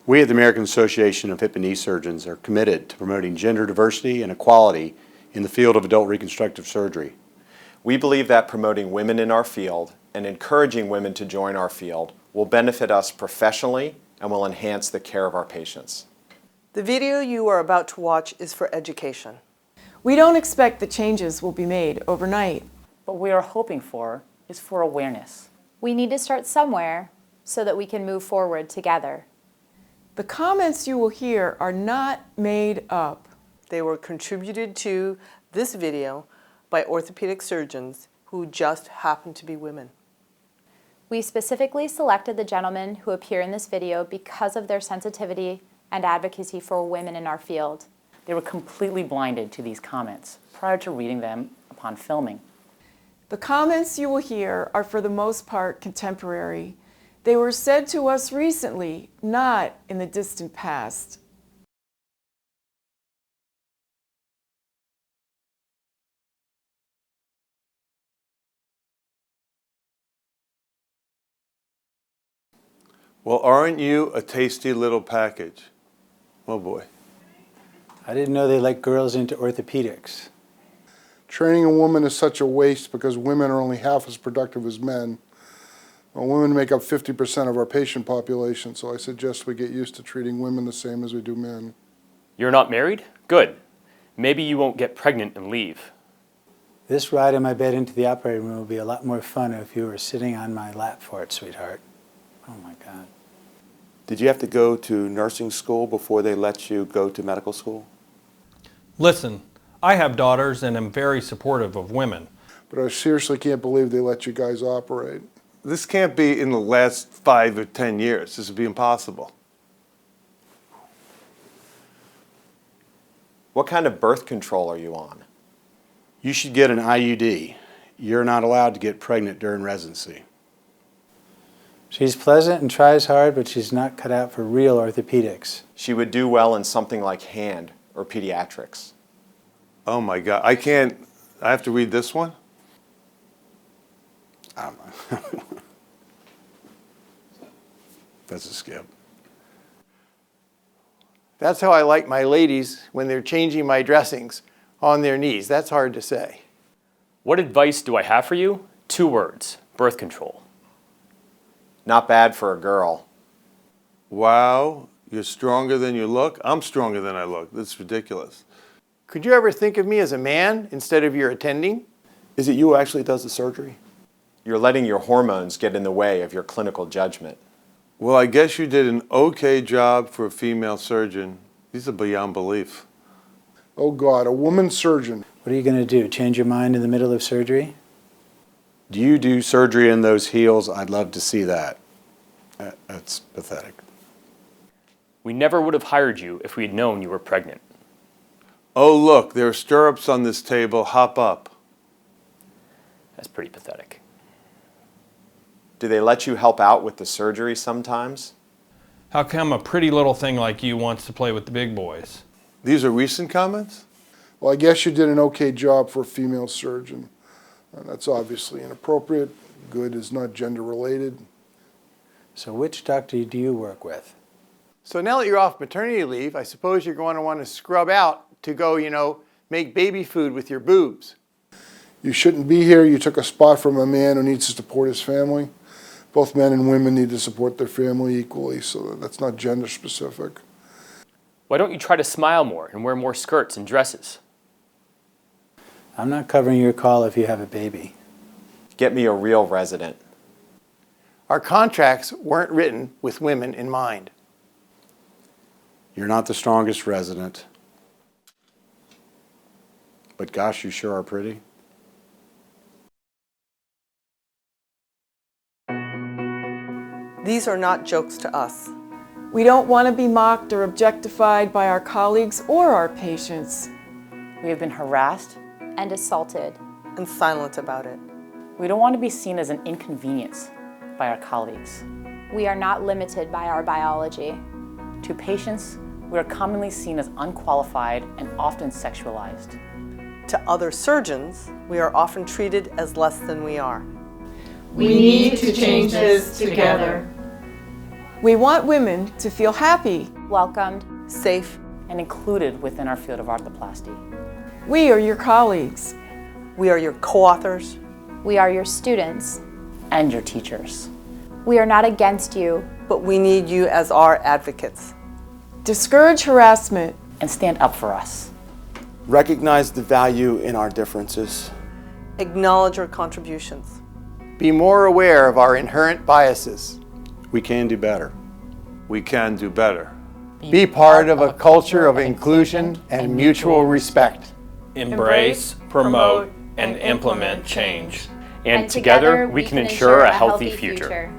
We at the American Association of Hip and Knee Surgeons are committed to promoting gender diversity and equality in the field of adult reconstructive surgery. We believe that promoting women in our field and encouraging women to join our field will benefit us professionally and will enhance the care of our patients. The video you are about to watch is for education. We don't expect the changes will be made overnight. What we are hoping for is for awareness. We need to start somewhere so that we can move forward together. The comments you will hear are not made up. They were contributed to this video by orthopedic surgeons who just happen to be women. We specifically selected the gentlemen who appear in this video because of their sensitivity and advocacy for women in our field. They were completely blinded to these comments prior to reading them upon filming. The comments you will hear are for the most part contemporary. They were said to us recently, not in the distant past. Well, aren't you a tasty little package? Oh boy. I didn't know they let girls into orthopedics. Training a woman is such a waste because women are only half as productive as men. Well, women make up 50% of our patient population, so I suggest we get used to treating women the same as we do men. You're not married? Good. Maybe you won't get pregnant and leave. This ride in my bed into the operating room will be a lot more fun if you were sitting on my lap for it, sweetheart. Oh my God. Did you have to go to nursing school before they let you go to medical school? Listen, I have daughters and am very supportive of women. But I seriously can't believe they let you guys operate. This can't be in the last 5 or 10 years. This would be impossible. What kind of birth control are you on? You should get an IUD. You're not allowed to get pregnant during residency. She's pleasant and tries hard, but she's not cut out for real orthopedics. She would do well in something like hand or pediatrics. Oh my God, I have to read this one? I don't know. That's a skip. That's how I like my ladies when they're changing my dressings on their knees. That's hard to say. What advice do I have for you? 2 words, birth control. Not bad for a girl. Wow, you're stronger than you look? I'm stronger than I look. That's ridiculous. Could you ever think of me as a man instead of your attending? Is it you who actually does the surgery? You're letting your hormones get in the way of your clinical judgment. Well, I guess you did an okay job for a female surgeon. These are beyond belief. Oh God, a woman surgeon. What are you going to do, change your mind in the middle of surgery? Do you do surgery in those heels? I'd love to see that. That's pathetic. We never would have hired you if we had known you were pregnant. Oh look, there are stirrups on this table. Hop up. That's pretty pathetic. Do they let you help out with the surgery sometimes? How come a pretty little thing like you wants to play with the big boys? These are recent comments? Well, I guess you did an okay job for a female surgeon. That's obviously inappropriate. Good is not gender related. So which doctor do you work with? So now that you're off maternity leave, I suppose you're going to want to scrub out to go, make baby food with your boobs. You shouldn't be here. You took a spot from a man who needs to support his family. Both men and women need to support their family equally, so that's not gender specific. Why don't you try to smile more and wear more skirts and dresses? I'm not covering your call if you have a baby. Get me a real resident. Our contracts weren't written with women in mind. You're not the strongest resident. But gosh, you sure are pretty. These are not jokes to us. We don't want to be mocked or objectified by our colleagues or our patients. We have been harassed And assaulted. And silent about it. We don't want to be seen as an inconvenience by our colleagues. We are not limited by our biology. To patients, we are commonly seen as unqualified and often sexualized. To other surgeons, we are often treated as less than we are. We need to change this together. We want women to feel happy. welcomed, safe, and included within our field of arthroplasty. We are your colleagues. we are your co-authors, we are your students. And your teachers. We are not against you. but we need you as our advocates. Discourage harassment. And stand up for us. Recognize the value in our differences. Acknowledge our contributions. Be more aware of our inherent biases. We can do better. We can do better. Be part of a culture of inclusion and mutual respect. Embrace, promote, and implement change. And together we can ensure a healthy future.